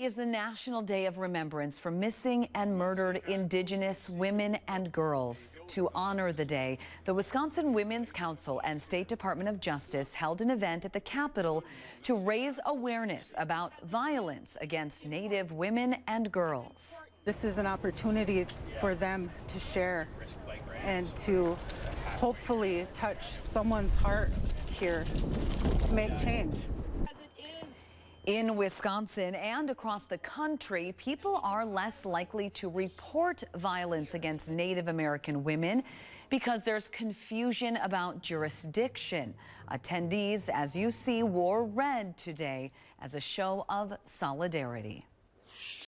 Is the National Day of Remembrance for missing and murdered Indigenous women and girls. To honor the day, the Wisconsin Women's Council and State Department of Justice held an event at the Capitol to raise awareness about violence against Native women and girls. This is an opportunity for them to share and to hopefully touch someone's heart here to make change. In Wisconsin and across the country, people are less likely to report violence against Native American women because there's confusion about jurisdiction. Attendees, as you see, wore red today as a show of solidarity.